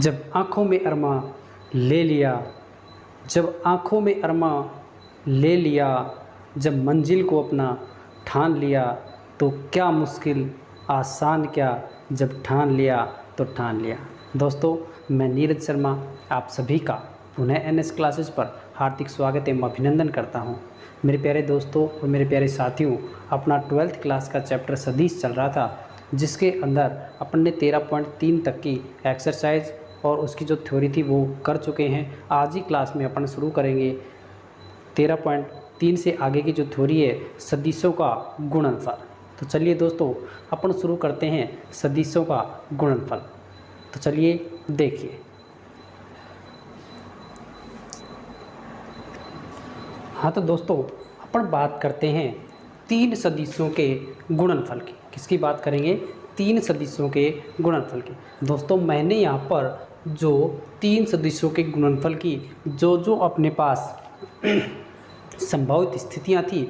जब आँखों में अरमा ले लिया, जब आँखों में अरमा ले लिया, जब मंजिल को अपना ठान लिया, तो क्या मुश्किल आसान क्या, जब ठान लिया तो ठान लिया। दोस्तों, मैं नीरज शर्मा आप सभी का पुनः NS क्लासेस पर हार्दिक स्वागत एवं अभिनंदन करता हूं। मेरे प्यारे दोस्तों और मेरे प्यारे साथियों, अपना 12th क्लास का चैप्टर सदिश चल रहा था, जिसके अंदर अपन ने 13.3 तक की एक्सरसाइज और उसकी जो थ्योरी थी वो कर चुके हैं। आज ही क्लास में अपन शुरू करेंगे 13.3 से आगे की जो थ्योरी है सदिशों का गुणनफल। तो चलिए दोस्तों, अपन शुरू करते हैं सदिशों का गुणनफल। तो चलिए देखिए। हाँ तो दोस्तों, अपन बात करते हैं 3 सदिशों के गुणनफल की। किसकी बात करेंगे? 3 सदिशों के गुणनफल की। दोस्तों, मैंने यहाँ पर जो 3 सदिशों के गुणनफल की जो अपने पास संभावित स्थितियाँ थी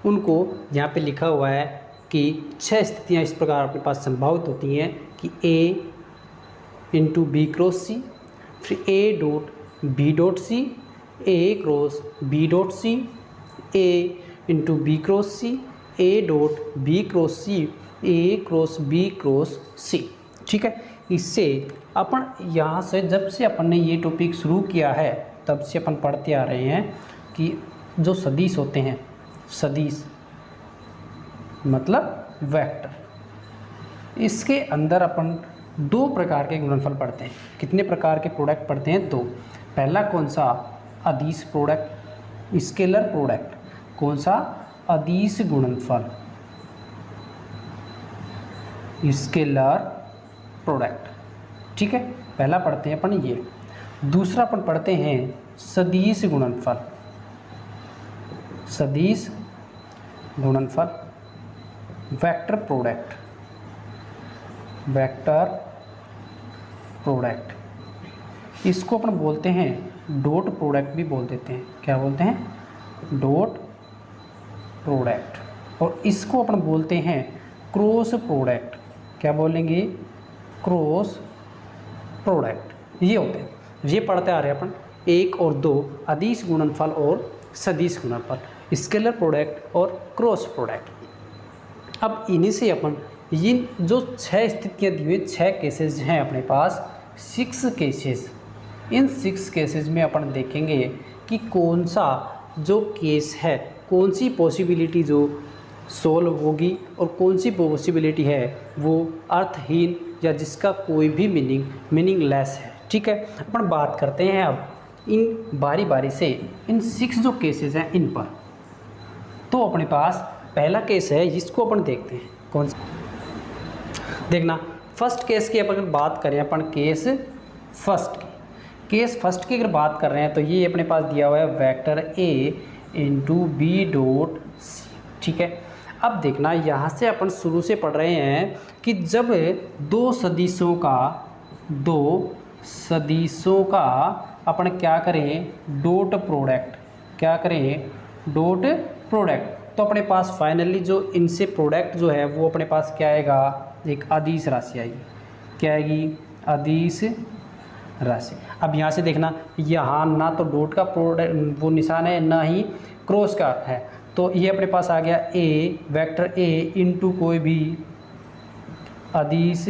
उनको यहाँ पे लिखा हुआ है कि 6 स्थितियाँ इस प्रकार अपने पास संभावित होती हैं कि A into B cross C, फिर A dot B dot C, A cross B dot C, A into B cross C, A dot B cross C, A cross B cross C. ठीक है, इससे अपन यहाँ से जब से अपन ने ये टॉपिक शुरू किया है तब से अपन पढ़ते आ रहे हैं कि जो सदिश होते हैं, सदिश मतलब वेक्टर, इसके अंदर अपन 2 प्रकार के गुणनफल पढ़ते हैं। कितने प्रकार के प्रोडक्ट पढ़ते हैं? 2। पहला कौन सा? अदिश प्रोडक्ट, स्केलर प्रोडक्ट। कौन सा? अदिश गुणनफल, स्केलर प्रोडक्ट। ठीक है, पहला पढ़ते हैं अपन ये। दूसरा अपन पढ़ते हैं सदिश गुणनफल, सदिश गुणनफल, वेक्टर प्रोडक्ट, वेक्टर प्रोडक्ट। इसको अपन बोलते हैं डॉट प्रोडक्ट भी बोल देते हैं। क्या बोलते हैं? Dot product. और इसको अपन बोलते हैं क्रॉस प्रोडक्ट। क्या बोलेंगे? Cross product. ये होते हैं, ये पढ़ते आ रहे हैं अपन 1 और 2, अदिश गुणनफल और सदिश गुणनफल, स्केलर प्रोडक्ट और क्रॉस प्रोडक्ट। अब इन्हीं से अपन इन जो 6 स्थितियाँ दी हुई, 6 केसेस हैं अपने पास, 6 केसेस। इन 6 केसेस में अपन देखेंगे कि कौन सा जो केस है, कौन सी पॉसिबिलिटी जो सोल्व होगी और कौन सी पॉसिबिलिटी है वो अर्थहीन या जिसका कोई भी मीनिंगलेस है। ठीक है, अपन बात करते हैं अब इन बारी बारी से इन 6 जो केसेस हैं इन पर। तो अपने पास पहला केस है, जिसको अपन देखते हैं। कौन सा? देखना, फर्स्ट केस की अपन बात करें, अपन केस फर्स्ट की। केस फर्स्ट की अगर बात कर रहे हैं तो ये अपने पास दिया हुआ है vector A into B dot C. ठीक है, अब देखना, यहाँ से अपन शुरू से पढ़ रहे हैं कि जब 2 सदिशों का अपन क्या करें? Dot product. क्या करें? Dot product. तो अपने पास फाइनली जो इनसे प्रोडक्ट जो है वो अपने पास क्या आएगा? एक अदिश राशि आएगी। क्या आएगी? अदिश राशि। अब यहाँ से देखना, यहाँ ना तो डॉट का प्रोडक्ट वो निशान है, ना ही क्रॉस का है, तो ये अपने पास आ गया A, वेक्टर A इंटू कोई भी अदिश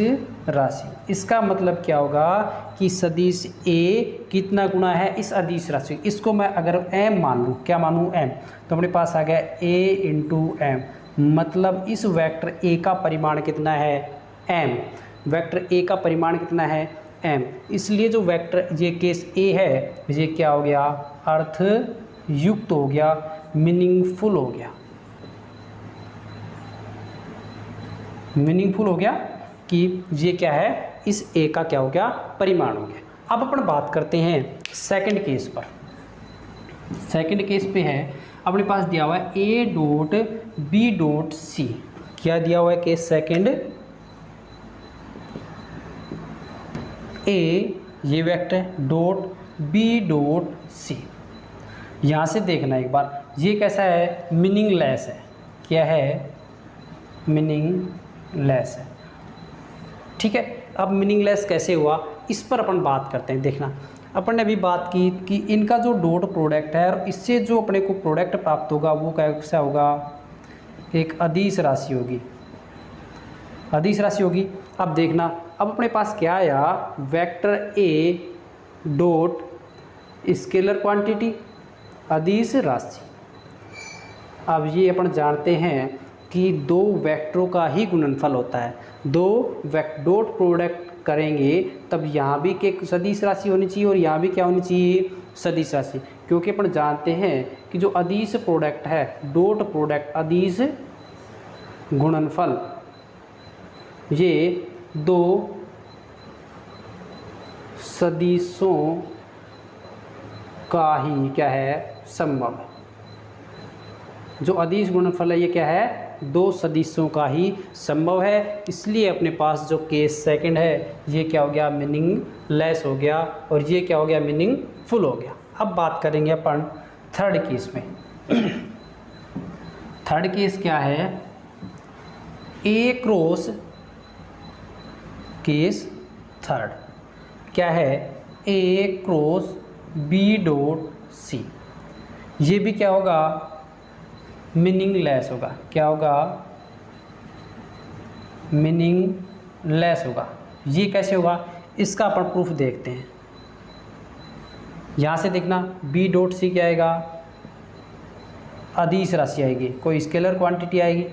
राशि। इसका मतलब क्या होगा कि सदिश A कितना गुना है इस अदिश राशि। इसको मैं अगर m मान लूँ, क्या मानूँ? m, तो अपने पास आ गया A इंटू m, मतलब इस वेक्टर A का परिमाण कितना है? m। वेक्टर A का परिमाण कितना है? m। इसलिए जो वेक्टर ये केस A है, ये क्या हो गया? अर्थ युक्त हो गया, मीनिंगफुल हो गया। मीनिंगफुल हो गया कि ये क्या है? इस A का क्या हो गया? परिमाण हो गया। अब अपन बात करते हैं सेकंड केस पर। सेकंड केस पे है अपने पास दिया हुआ है A dot B dot C. क्या दिया हुआ है केस सेकंड? A ये vector dot B dot C. यहाँ से देखना एक बार, ये कैसा है? मीनिंगलेस है। क्या है? मीनिंगलेस है। ठीक है, अब मीनिंगलेस कैसे हुआ? इस पर अपन बात करते हैं। देखना, अपन ने अभी बात की कि इनका जो डॉट प्रोडक्ट है और इससे जो अपने को प्रोडक्ट प्राप्त होगा वो कैसा होगा, एक अदिश राशि होगी, अदिश राशि होगी। अब देखना, अब अपने पास क्या आया, vector A dot scalar quantity अदिश राशि। अब ये अपन जानते हैं कि दो वेक्टरों का ही गुणनफल होता है, दो डॉट प्रोडक्ट करेंगे तब यहाँ भी एक सदिश राशि होनी चाहिए और यहाँ भी क्या होनी चाहिए, सदिश राशि। क्योंकि अपन जानते हैं कि जो अदिश प्रोडक्ट है, डॉट प्रोडक्ट अदिश गुणनफल, ये दो सदिशों का ही क्या है, संभव है। जो अदिश गुणनफल है ये क्या है, दो सदिशों का ही संभव है। इसलिए अपने पास जो केस सेकंड है ये क्या हो गया, मीनिंगलेस हो गया, और ये क्या हो गया, मीनिंगफुल हो गया। अब बात करेंगे अपन थर्ड केस में। थर्ड केस क्या है, ए क्रॉस, केस थर्ड क्या है, ए क्रॉस बी डॉट सी। ये भी क्या होगा, मीनिंगलेस होगा। क्या होगा, मीनिंगलेस होगा। ये कैसे होगा, इसका अपन प्रूफ देखते हैं। यहाँ से देखना, बी डॉट सी क्या आएगा, अदिश राशि आएगी, कोई स्केलर क्वांटिटी आएगी।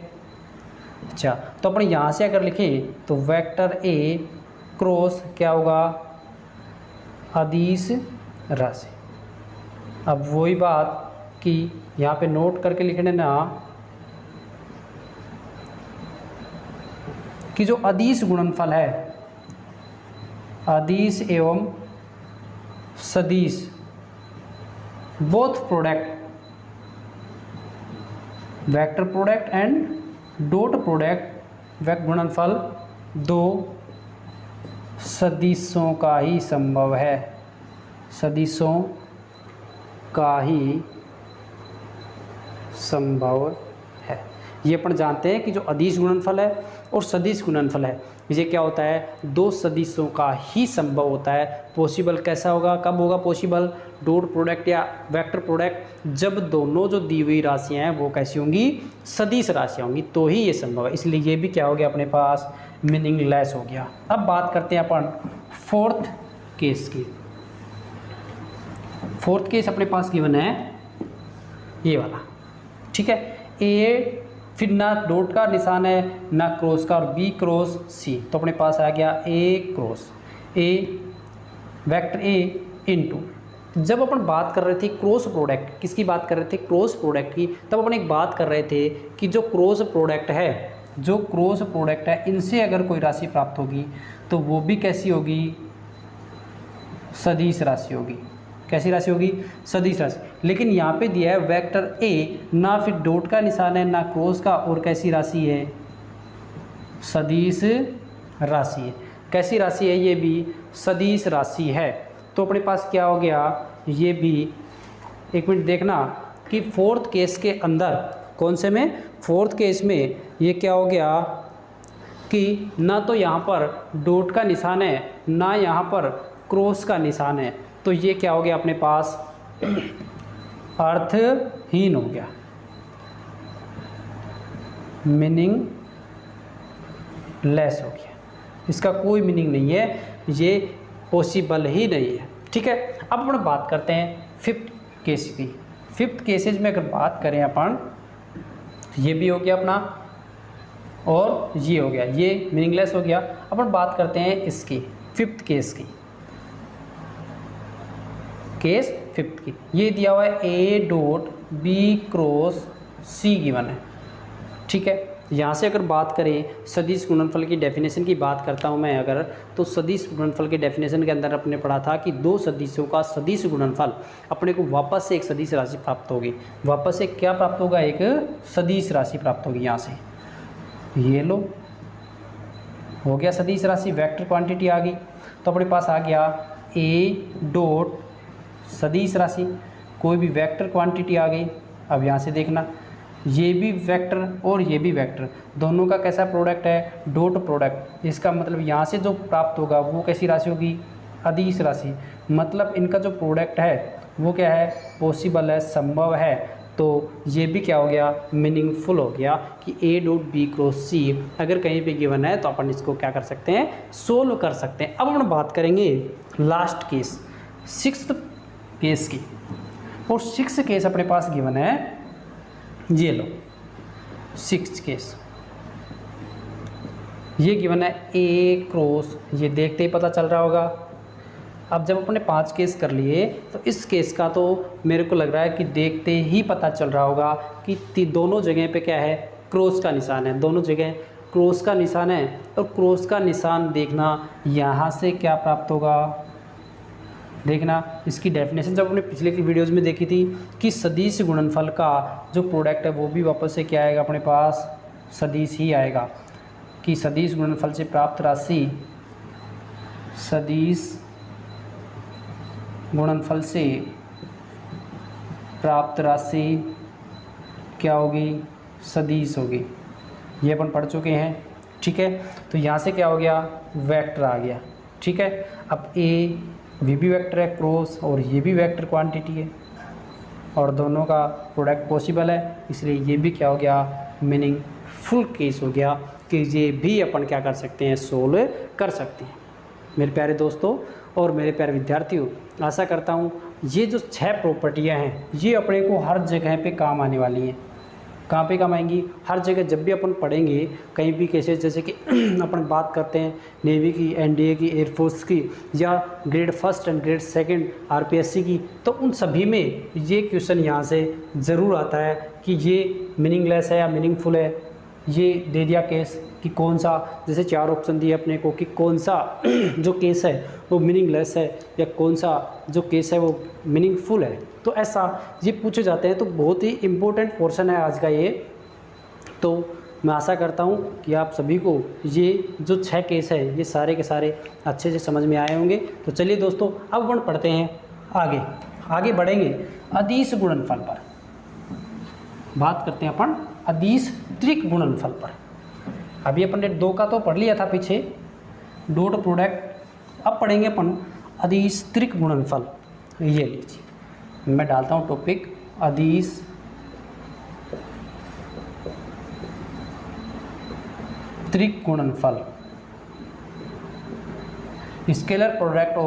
अच्छा, तो अपन यहाँ से अगर लिखें तो वेक्टर ए क्रॉस क्या होगा, अदिश राशि। अब वही बात कि यहाँ पे नोट करके लिखने ना कि जो अदिश गुणनफल है, अदिश एवं सदिश, both product, vector product and dot product, vector गुणनफल दो सदिशों का ही संभव है, सदिशों का ही संभव है। ये अपन जानते हैं कि जो अदिश गुणनफल है और सदिश गुणनफल है, ये क्या होता है, दो सदिशों का ही संभव होता है। पॉसिबल कैसा होगा, कब होगा पॉसिबल, डॉट प्रोडक्ट या वेक्टर प्रोडक्ट, जब दोनों जो दी हुई राशियां हैं वो कैसी होंगी, सदिश राशियां होंगी, तो ही ये संभव है। इसलिए ये भी क्या हो गया, अपने पास मीनिंगलेस हो गया। अब बात करते हैं अपन फोर्थ केस की। फोर्थ केस अपने पास गिवन है ये वाला, ठीक है। ए फिर ना डॉट का निशान है ना क्रॉस का, और बी क्रॉस सी, तो अपने पास आ गया A cross A, vector A into. जब अपन बात कर रहे थे क्रॉस प्रोडक्ट, किसकी बात कर रहे थे, क्रॉस प्रोडक्ट की, तब अपन एक बात कर रहे थे कि जो क्रॉस प्रोडक्ट है, जो क्रॉस प्रोडक्ट है, इनसे अगर कोई राशि प्राप्त होगी तो वो भी कैसी होगी, सदिश राशि होगी। कैसी राशि होगी, सदिश राशि। लेकिन यहाँ पे दिया है वेक्टर ए, ना फिर डॉट का निशान है ना क्रॉस का, और कैसी राशि है, सदिश राशि है। कैसी राशि है, ये भी सदिश राशि है। तो अपने पास क्या हो गया, ये भी, एक मिनट देखना कि फोर्थ केस के अंदर, कौन से में, फोर्थ केस में, ये क्या हो गया कि ना तो यहाँ पर डॉट का निशान है ना यहाँ पर क्रॉस का निशान है, तो ये क्या हो गया, अपने पास अर्थहीन हो गया, मीनिंग लेस हो गया। इसका कोई मीनिंग नहीं है, ये पॉसिबल ही नहीं है, ठीक है। अब अपन बात करते हैं फिफ्थ केस की। फिफ्थ केसेज में अगर बात करें अपन, ये भी हो गया अपना और ये हो गया, ये मीनिंगलेस हो गया। अपन बात करते हैं इसकी, फिफ्थ केस की, केस फिफ्थ की। ये दिया हुआ है A dot B cross C given है, ठीक है। यहाँ से अगर बात करें सदिश गुणनफल की डेफिनेशन की बात करता हूँ मैं अगर, तो सदिश गुणनफल के डेफिनेशन के अंदर अपने पढ़ा था कि दो सदिशों का सदिश गुणनफल, अपने को वापस से एक सदिश राशि प्राप्त होगी। वापस से क्या प्राप्त होगा, एक सदिश राशि प्राप्त होगी। यहाँ से ये लो, हो गया सदिश राशि, वेक्टर क्वांटिटी आ गई। तो अपने पास आ गया ए डॉट सदिश राशि, कोई भी वेक्टर क्वांटिटी आ गई। अब यहाँ से देखना, ये भी वेक्टर और ये भी वेक्टर, दोनों का कैसा प्रोडक्ट है, डॉट प्रोडक्ट। इसका मतलब यहाँ से जो प्राप्त होगा वो कैसी राशि होगी, अदिश राशि, मतलब इनका जो प्रोडक्ट है वो क्या है, पॉसिबल है, संभव है। तो ये भी क्या हो गया, मीनिंगफुल हो गया कि ए डॉट बी क्रॉस सी अगर कहीं पे गिवन है तो अपन इसको क्या कर सकते हैं, सोल्व कर सकते हैं। अब हम बात करेंगे लास्ट केस, सिक्स्थ केस की। और सिक्स्थ केस अपने पास गिवन है, ये लो सिक्स्थ केस, ये गिवन है ए क्रॉस, ये देखते ही पता चल रहा होगा। अब जब अपने 5 केस कर लिए तो इस केस का तो मेरे को लग रहा है कि देखते ही पता चल रहा होगा कि दोनों जगह पे क्या है, क्रॉस का निशान है, दोनों जगह क्रॉस का निशान है। और क्रॉस का निशान देखना, यहाँ से क्या प्राप्त होगा, देखना इसकी डेफिनेशन जब हमने पिछले की वीडियोज़ में देखी थी कि सदिश गुणनफल का जो प्रोडक्ट है वो भी वापस से क्या आएगा, अपने पास सदिश ही आएगा। कि सदिश गुणनफल से प्राप्त राशि, सदिश गुणनफल से प्राप्त राशि क्या होगी, सदिश होगी। ये अपन पढ़ चुके हैं, ठीक है। तो यहाँ से क्या हो गया, वेक्टर आ गया, ठीक है। अब ए भी वेक्टर है क्रॉस, और ये भी वेक्टर क्वांटिटी है, और दोनों का प्रोडक्ट पॉसिबल है, इसलिए ये भी क्या हो गया, मीनिंगफुल केस हो गया कि ये भी अपन क्या कर सकते हैं, सोल्व कर सकते हैं। मेरे प्यारे दोस्तों और मेरे प्यारे विद्यार्थियों, आशा करता हूँ ये जो 6 प्रॉपर्टियाँ हैं ये अपने को हर जगह पे काम आने वाली हैं। कहाँ पे काम आएंगी, हर जगह। जब भी अपन पढ़ेंगे कहीं भी केसेस, जैसे कि अपन बात करते हैं नेवी की, एनडीए की, एयरफोर्स की, या grade first and grade second RPSC की, तो उन सभी में ये क्वेश्चन यहाँ से ज़रूर आता है कि ये मीनिंगलेस है या मीनिंगफुल है। ये दे दिया केस कि कौन सा, जैसे 4 ऑप्शन दिए अपने को कि कौन सा जो केस है वो मीनिंगलेस है या कौन सा जो केस है वो मीनिंगफुल है। तो ऐसा ये पूछे जाते हैं, तो बहुत ही इम्पोर्टेंट पोर्शन है आज का ये। तो मैं आशा करता हूँ कि आप सभी को ये जो 6 केस है ये सारे के सारे अच्छे से समझ में आए होंगे। तो चलिए दोस्तों, अब अपन पढ़ते हैं आगे बढ़ेंगे अदिश गुणनफल पर। बात करते हैं अपन अदिश त्रिक गुणनफल पर। अभी अपन ने 2 का तो पढ़ लिया था पीछे, डॉट प्रोडक्ट। अब पढ़ेंगे अपन अदिश त्रिक गुणनफल। ये लीजिए, मैं डालता हूँ टॉपिक अदिश त्रिक गुणनफल, scalar product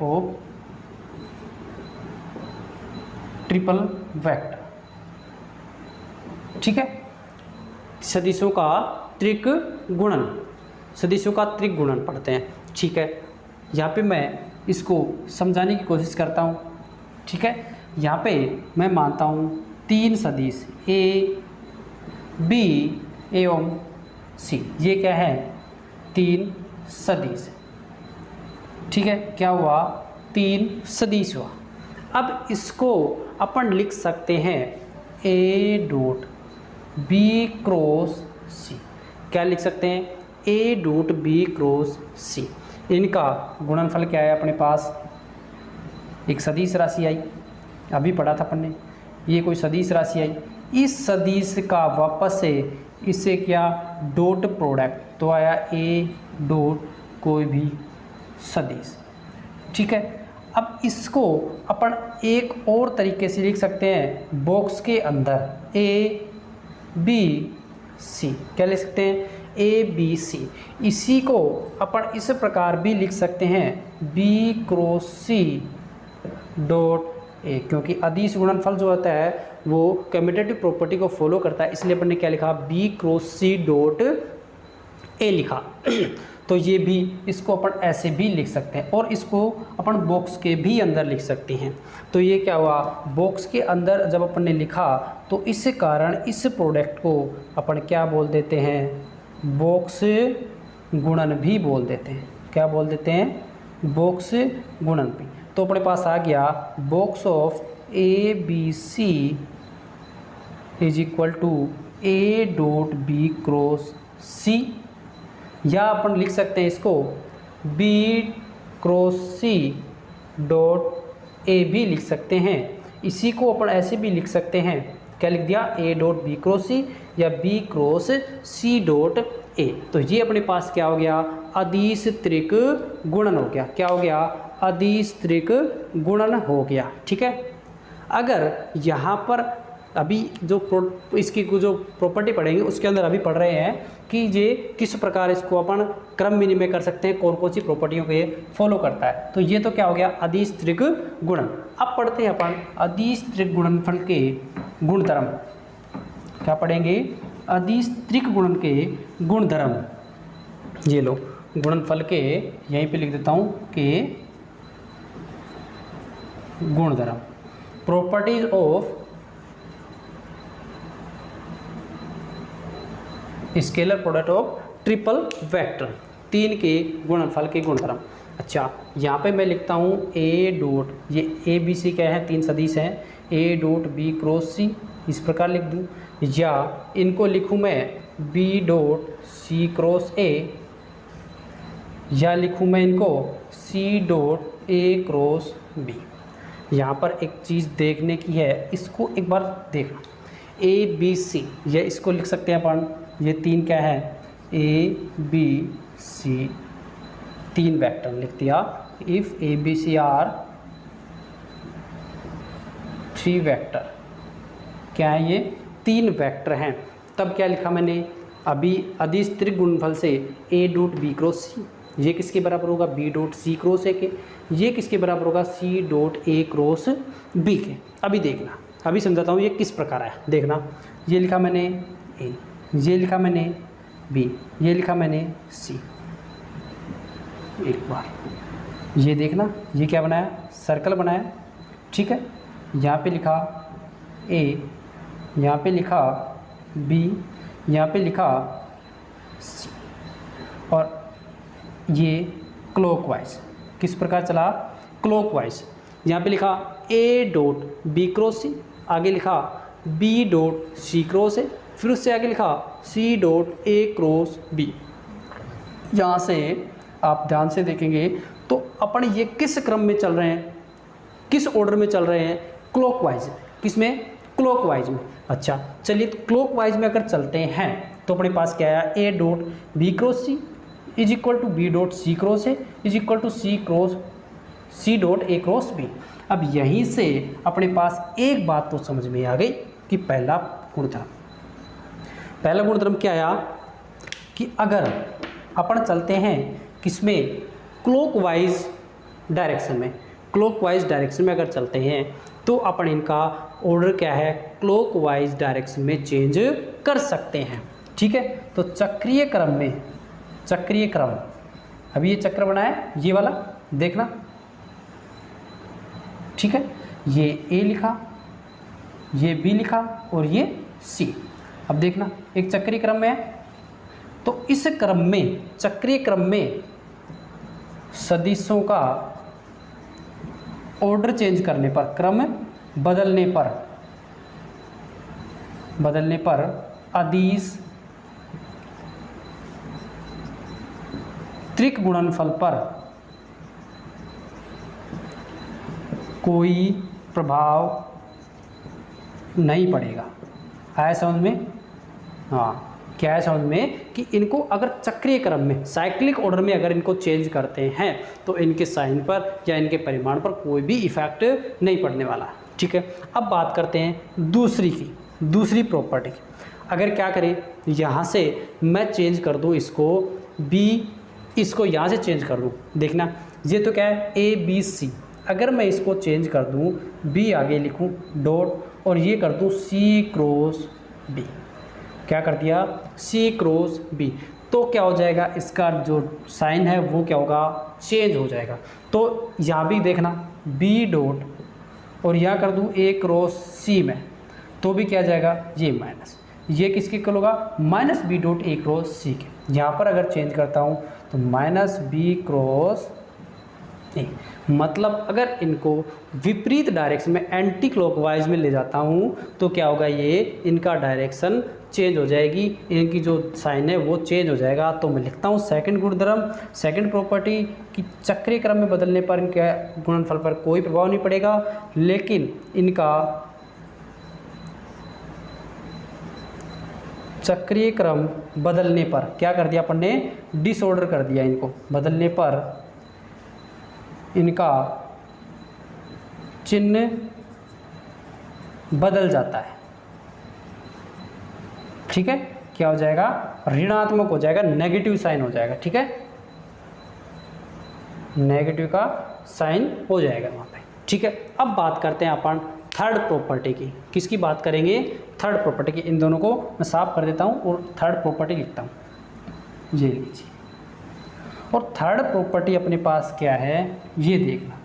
of triple vector, ठीक है। सदिशों का त्रिक गुणन, सदिशों का त्रिक गुणन पढ़ते हैं, ठीक है। यहाँ पे मैं इसको समझाने की कोशिश करता हूँ, ठीक है। यहाँ पे मैं मानता हूँ 3 सदिश ए, बी एवं सी। ये क्या है, 3 सदिश, ठीक है। क्या हुआ, 3 सदिश हुआ। अब इसको अपन लिख सकते हैं ए डॉट बी क्रॉस सी। क्या लिख सकते हैं, ए डॉट बी क्रॉस सी। इनका गुणनफल क्या है, अपने पास एक सदिश राशि आई, अभी पढ़ा था अपन ने, ये कोई सदिश राशि आई। इस सदिश का वापस से इससे क्या, डॉट प्रोडक्ट, तो आया ए डॉट कोई भी सदिश, ठीक है। अब इसको अपन एक और तरीके से लिख सकते हैं, बॉक्स के अंदर ए बी सी। क्या लिख सकते हैं, ए बी सी। इसी को अपन इस प्रकार भी लिख सकते हैं, B cross C dot A, क्योंकि अदिश गुणनफल जो होता है वो कम्यूटेटिव प्रॉपर्टी को फॉलो करता है, इसलिए अपन ने क्या लिखा, B cross C dot A लिखा। तो ये भी, इसको अपन ऐसे भी लिख सकते हैं, और इसको अपन बॉक्स के भी अंदर लिख सकते हैं। तो ये क्या हुआ, बॉक्स के अंदर जब अपन ने लिखा तो इस कारण इस प्रोडक्ट को अपन क्या बोल देते हैं, बॉक्स गुणन भी बोल देते हैं। क्या बोल देते हैं, बॉक्स गुणन भी। तो अपने पास आ गया box of A B C is equal to A dot B cross C, या अपन लिख सकते हैं इसको B cross C dot A भी लिख सकते हैं। इसी को अपन ऐसे भी लिख सकते हैं, क्या लिख दिया, A dot B cross C या B cross C dot A. तो ये अपने पास क्या हो गया, अदिश त्रिक गुणन हो गया। क्या हो गया, अदिश त्रिक गुणन हो गया। ठीक है, अगर यहाँ पर अभी जो इसकी जो प्रॉपर्टी पढ़ेंगे उसके अंदर अभी पढ़ रहे हैं कि ये किस प्रकार इसको अपन क्रम विनिमय कर सकते हैं, कौन कौन सी प्रॉपर्टियों को ये फॉलो करता है। तो ये तो क्या हो गया, अदिश त्रिक गुणन। अब पढ़ते हैं अपन अदिश त्रिक गुणनफल के गुणधर्म। क्या पढ़ेंगे, अदिश त्रिक गुणन के गुणधर्म। ये लो गुणनफल के, यहीं पे लिख देता हूँ कि गुणधर्म, properties of scalar product of triple vector, 3 के गुणनफल के गुणधर्म। अच्छा, यहाँ पे मैं लिखता हूँ ए डॉट, ये ए बी सी क्या है, 3 सदिश हैं, A dot B cross C, इस प्रकार लिख दूँ, या इनको लिखूँ मैं B dot C cross A, या लिखूँ मैं इनको C dot A cross B. यहाँ पर एक चीज़ देखने की है, इसको एक बार देखना, ए बी सी, ये इसको लिख सकते हैं अपन, ये 3 क्या है, ए बी सी, 3 वेक्टर लिख दिया। If A B C are 3 vector, क्या है ये, 3 वेक्टर हैं, तब क्या लिखा मैंने, अभी अदिश त्रिक गुणनफल से A dot B cross C, ये किसके बराबर होगा, B dot C cross A के, ये किसके बराबर होगा, C dot A cross B के। अभी देखना, अभी समझाता हूँ ये किस प्रकार है, देखना, ये लिखा मैंने ए, ये लिखा मैंने बी, ये लिखा मैंने सी। एक बार ये देखना, ये क्या बनाया, सर्कल बनाया। ठीक है, यहाँ पे लिखा ए, यहाँ पे लिखा बी, यहाँ पे लिखा सी, और ये क्लॉकवाइज किस प्रकार चला, क्लॉकवाइज। यहाँ पे लिखा A dot B cross C, आगे लिखा B dot C cross A, फिर उससे आगे लिखा C dot A cross B. यहाँ से आप ध्यान से देखेंगे तो अपन ये किस क्रम में चल रहे हैं, किस ऑर्डर में चल रहे हैं, क्लॉकवाइज। किसमें, क्लॉकवाइज में। अच्छा चलिए, तो क्लॉकवाइज में अगर चलते हैं तो अपने पास क्या आया, A dot B cross C is equal to B dot C cross A is equal to C dot A cross B. अब यहीं से अपने पास एक बात तो समझ में आ गई कि पहला गुणधर्म क्या आया कि अगर अपन चलते हैं किसमें, क्लॉकवाइज डायरेक्शन में, क्लॉकवाइज डायरेक्शन में अगर चलते हैं तो अपन इनका ऑर्डर क्या है, क्लॉकवाइज डायरेक्शन में चेंज कर सकते हैं। ठीक है, तो चक्रीय क्रम में, चक्रीय क्रम, अभी ये चक्र बना है ये वाला, देखना। ठीक है, ये ए लिखा, ये बी लिखा और ये सी। अब देखना, एक चक्रीय क्रम में है, तो इस क्रम में, चक्रीय क्रम में सदिशों का ऑर्डर चेंज करने पर, क्रम बदलने पर अदिश त्रिक गुणनफल पर कोई प्रभाव नहीं पड़ेगा। आया समझ में? हाँ, क्या है समझ में कि इनको अगर चक्रीय क्रम में, साइक्लिक ऑर्डर में अगर इनको चेंज करते हैं तो इनके साइन पर या इनके परिमाण पर कोई भी इफेक्ट नहीं पड़ने वाला। ठीक है, अब बात करते हैं दूसरी प्रॉपर्टी। अगर क्या करें, यहाँ से मैं चेंज कर दूँ इसको बी, इसको यहाँ से चेंज कर दूँ, देखना ये तो क्या है ए बी सी, अगर मैं इसको चेंज कर दूँ बी आगे लिखूँ डॉट और ये कर दूँ सी क्रॉस बी, क्या कर दिया सी क्रॉस बी, तो क्या हो जाएगा, इसका जो साइन है वो क्या होगा, चेंज हो जाएगा। तो यहाँ भी देखना बी डॉट और यहाँ कर दूँ ए क्रॉस सी में, तो भी क्या जाएगा, ये माइनस, ये किसके इक्वल होगा, minus B dot A cross C के। यहाँ पर अगर चेंज करता हूँ तो माइनस बी क्रॉस ए, मतलब अगर इनको विपरीत डायरेक्शन में, एंटी क्लॉकवाइज में ले जाता हूँ तो क्या होगा, ये इनका डायरेक्शन चेंज हो जाएगी, इनकी जो साइन है वो चेंज हो जाएगा। तो मैं लिखता हूँ सेकंड गुणधर्म, सेकंड प्रॉपर्टी कि चक्रीय क्रम में बदलने पर इनके गुणनफल पर कोई प्रभाव नहीं पड़ेगा, लेकिन इनका चक्रीय क्रम बदलने पर क्या कर दिया अपन ने, डिसऑर्डर कर दिया इनको, बदलने पर इनका चिन्ह बदल जाता है। ठीक है, क्या हो जाएगा, ऋणात्मक हो जाएगा, नेगेटिव साइन हो जाएगा। ठीक है, नेगेटिव का साइन हो जाएगा वहाँ पे। ठीक है, अब बात करते हैं अपन थर्ड प्रॉपर्टी की। किसकी बात करेंगे, थर्ड प्रॉपर्टी की। इन दोनों को मैं साफ कर देता हूँ और थर्ड प्रॉपर्टी लिखता हूँ, ये लीजिए। और थर्ड प्रॉपर्टी अपने पास क्या है, ये देखना,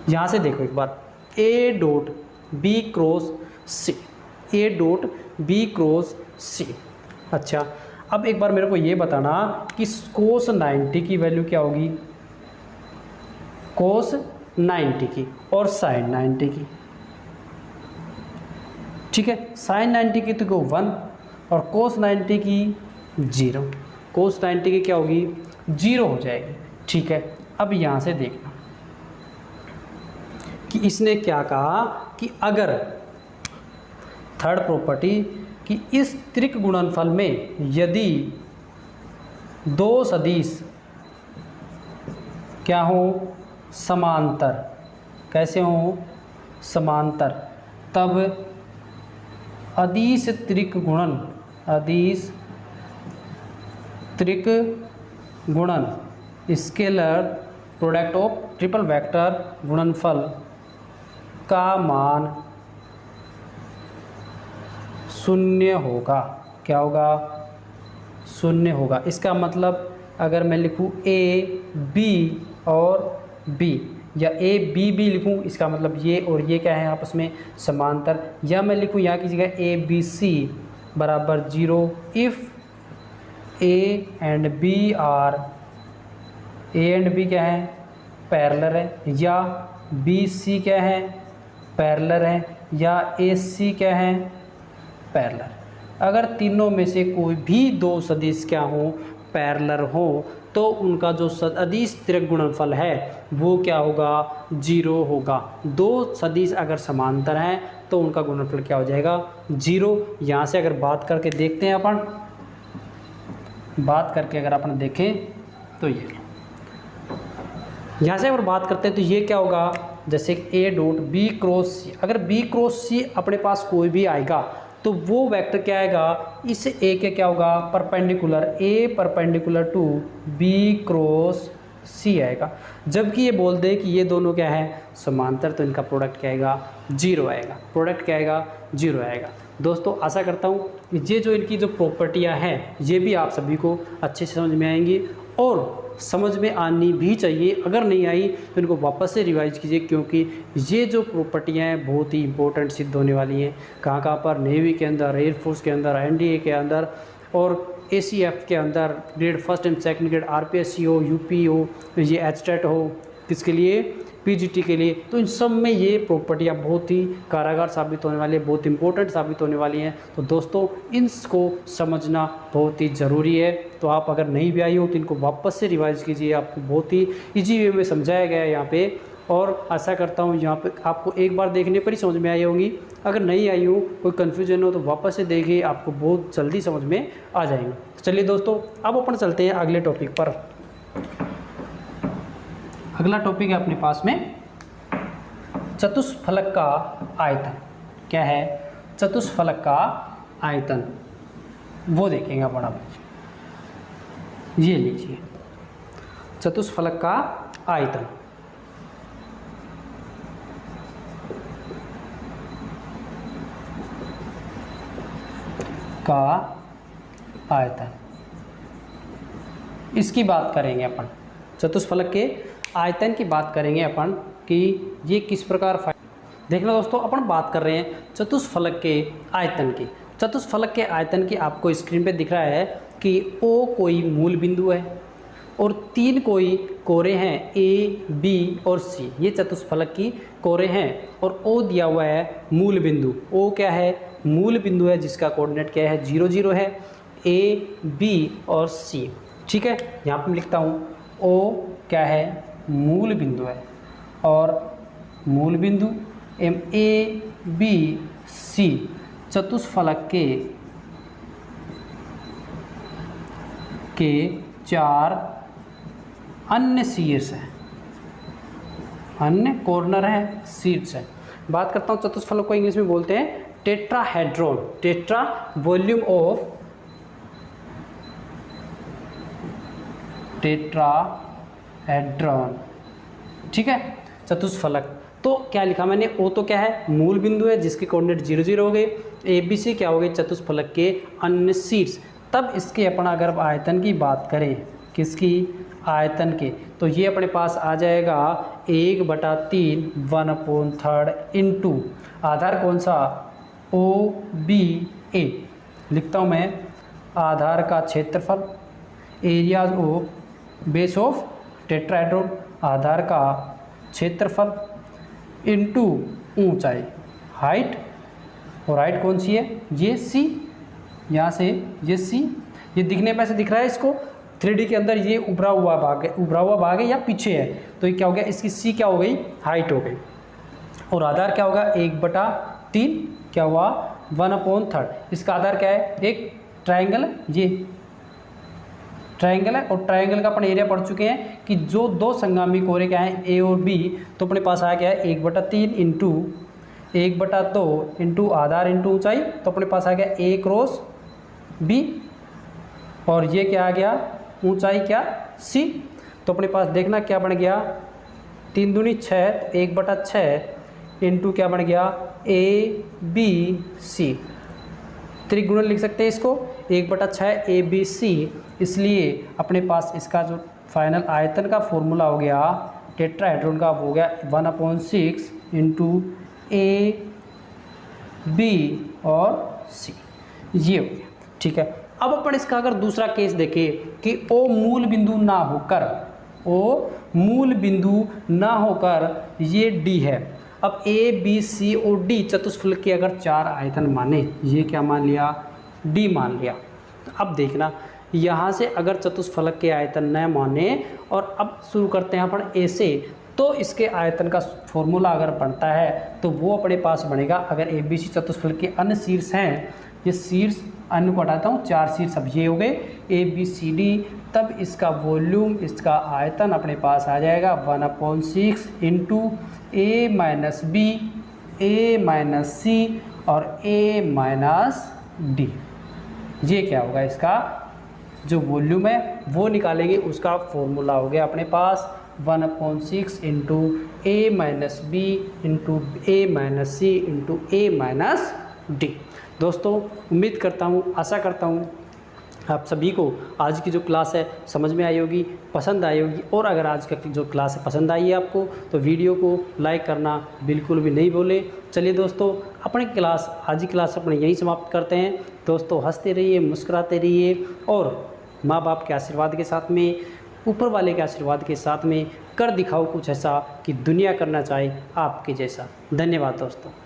यहाँ से देखो एक बार, A dot B cross C, A dot B cross C. अच्छा, अब एक बार मेरे को ये बताना कि कोस 90 की वैल्यू क्या होगी, कोस 90 की और साइन 90 की। ठीक है, साइन 90 की तो 1 और कोस 90 की 0, कोस 90 की क्या होगी, 0 हो जाएगी। ठीक है, अब यहाँ से देखना कि इसने क्या कहा कि अगर थर्ड प्रॉपर्टी कि इस त्रिक गुणनफल में यदि दो सदिश क्या हो, समांतर, कैसे हो, समांतर, तब अदिश त्रिक गुणन, अदिश त्रिक गुणन scalar product of triple vector गुणनफल का मान 0 होगा। क्या होगा, 0 होगा। इसका मतलब अगर मैं लिखूँ ए बी और बी, या ए बी बी लिखूँ, इसका मतलब ये और ये क्या है, आपस में समांतर। या मैं लिखूँ यहाँ की जगह ए बी सी बराबर 0 if A and B are, A and B क्या है, पैरेलल है, या बी सी क्या है, पैरेलल है, या ए सी क्या है, पैरेलल। अगर तीनों में से कोई भी दो सदिश क्या हो, पैरेलल हो, तो उनका जो अदिश त्रिक गुणनफल है वो क्या होगा, 0 होगा। दो सदिश अगर समांतर हैं तो उनका गुणनफल क्या हो जाएगा, 0। यहाँ से अगर बात करके देखते हैं अपन, बात करके अगर अपन देखें तो ये, यहाँ से अगर बात करते हैं तो ये क्या होगा, जैसे ए डॉट बी क्रॉस सी, अगर बी क्रॉस सी अपने पास कोई भी आएगा तो वो वेक्टर क्या आएगा, इस ए के क्या होगा, perpendicular, A perpendicular to B cross C आएगा। जबकि ये बोल दे कि ये दोनों क्या है, समांतर, तो इनका प्रोडक्ट क्या आएगा, 0 आएगा। प्रोडक्ट क्या आएगा, 0 आएगा। दोस्तों आशा करता हूँ कि ये जो इनकी जो प्रॉपर्टियाँ हैं ये भी आप सभी को अच्छे से समझ में आएंगी, और समझ में आनी भी चाहिए। अगर नहीं आई तो इनको वापस से रिवाइज कीजिए, क्योंकि ये जो प्रॉपर्टियाँ हैं बहुत ही इंपॉर्टेंट सिद्ध होने वाली हैं। कहाँ पर, नेवी के अंदर, एयरफोर्स के अंदर, एनडीए के अंदर, और एसीएफ के अंदर, grade first and second grade, RPSC हो, यूपी हो, ये एचटेट हो, किसके लिए, पीजीटी के लिए। तो इन सब में ये प्रॉपर्टियाँ बहुत ही कारागार साबित होने वाली है, बहुत इंपॉर्टेंट साबित होने वाली हैं। तो दोस्तों इनको समझना बहुत ही ज़रूरी है। तो आप अगर नहीं भी आई हो तो इनको वापस से रिवाइज कीजिए, आपको बहुत ही ईजी वे में समझाया गया है यहाँ पे, और आशा करता हूँ यहाँ पे आपको एक बार देखने पर ही समझ में आई होंगी। अगर नहीं आई हो, कोई कन्फ्यूजन हो तो वापस से देखिए, आपको बहुत जल्दी समझ में आ जाएंगे। चलिए दोस्तों, अब अपन चलते हैं अगले टॉपिक पर। अगला टॉपिक है अपने पास में चतुष्फलक का आयतन। क्या है, चतुष्फलक का आयतन, वो देखेंगे अपन। अब ये लीजिए, चतुष्फलक का आयतन। का आयतन, इसकी बात करेंगे अपन। चतुष्फलक के आयतन की बात करेंगे अपन कि ये किस प्रकार देखना। दोस्तों अपन बात कर रहे हैं चतुष्फलक के आयतन की। चतुष्फलक के आयतन की आपको स्क्रीन पे दिख रहा है कि ओ कोई मूल बिंदु है और 3 कोई कोरे हैं, ए बी और सी। ये चतुष्फलक की कोरे हैं और ओ दिया हुआ है मूल बिंदु। ओ क्या है, मूल बिंदु है, जिसका कोऑर्डिनेट क्या है, 0 0 है, ए बी और सी। ठीक है, यहाँ पर मैं लिखता हूँ ओ क्या है, मूल बिंदु है, और मूल बिंदु एम ए बी सी चतुष्फलक के के 4 अन्य शीर्ष हैं, अन्य कॉर्नर है, शीर्ष है। बात करता हूँ चतुष्फलक को इंग्लिश में बोलते हैं tetrahedron. Tetra volume of tetrahedron, ठीक है। चतुष्फलक तो क्या लिखा मैंने, ओ तो क्या है, मूल बिंदु है जिसके कोऑर्डिनेट 0 0 हो गए। ए बी सी क्या हो गए, चतुष्फलक के अन्य शीर्ष। तब इसके अपन अगर आयतन की बात करें, किसकी, आयतन के, तो ये अपने पास आ जाएगा 1/3 1/3 इंटू आधार कौन सा, ओ बी ए। लिखता हूँ मैं, आधार का क्षेत्रफल, areas of base of tetrahedron, आधार का क्षेत्रफल इंटू ऊंचाई, हाइट, और हाइट कौन सी है, ये सी, यहाँ से ये सी, ये दिखने में ऐसे दिख रहा है इसको 3D के अंदर, ये उभरा हुआ भाग है या पीछे है, तो ये क्या हो गया, इसकी सी क्या हो गई, हाइट हो गई। और आधार क्या होगा, 1/3 क्या हुआ, 1/3। इसका आधार क्या है, एक ट्राइंगल, ये ट्राइंगल है, और ट्राइंगल का अपन एरिया पढ़ चुके हैं कि जो दो संगामी कोरे क्या हैं, ए और बी, तो अपने पास आया क्या है 1/3 इंटू 1/2 इंटू आधार इंटू ऊंचाई, तो अपने पास आ गया a क्रॉस b, और ये क्या आ गया, ऊंचाई क्या, c। तो अपने पास देखना क्या बन गया, 3 दूनी 6, 1/6 इंटू क्या बन गया, a b c। त्रिगुणन लिख सकते हैं इसको, 1/6 ABC। इसलिए अपने पास इसका जो फाइनल आयतन का फॉर्मूला हो गया टेट्राहेड्रॉन का, वो हो गया 1/6 इंटू A B और C, ये हो गया, ठीक है। अब अपन इसका अगर दूसरा केस देखें कि O मूल बिंदु ना होकर, O मूल बिंदु ना होकर ये D है। अब A B C और D चतुष्फलक के अगर 4 आयतन माने, ये क्या मान लिया, D मान लिया। अब देखना यहाँ से अगर चतुष्फलक के आयतन न माने, और अब शुरू करते हैं अपन A से, तो इसके आयतन का फॉर्मूला अगर बनता है तो वो अपने पास बनेगा, अगर ए बी सी चतुष्फलक के अन्य शीर्ष हैं, ये शीर्ष अन्य को हटाता हूँ, 4 शीर्ष अब ये हो गए ए बी सी डी, तब इसका वॉल्यूम, इसका आयतन अपने पास आ जाएगा 1/6 इंटू ए माइनस बी, ए माइनस सी और ए माइनस डी। ये क्या होगा, इसका जो वॉल्यूम है वो निकालेंगे, उसका फॉर्मूला हो गया अपने पास 1/6 इंटू ए माइनस बी इंटू ए माइनस सी इंटू ए माइनस डी। दोस्तों उम्मीद करता हूँ, आशा करता हूँ आप सभी को आज की जो क्लास है समझ में आई होगी, पसंद आई होगी। और अगर आज की जो क्लास है पसंद आई है आपको, तो वीडियो को लाइक करना बिल्कुल भी नहीं भूलें। चलिए दोस्तों, अपनी क्लास, आज की क्लास अपने यहीं समाप्त करते हैं। दोस्तों हंसते रहिए, मुस्कुराते रहिए, और माँ बाप के आशीर्वाद के साथ में, ऊपर वाले के आशीर्वाद के साथ में कर दिखाओ कुछ ऐसा कि दुनिया करना चाहे आपके जैसा। धन्यवाद दोस्तों।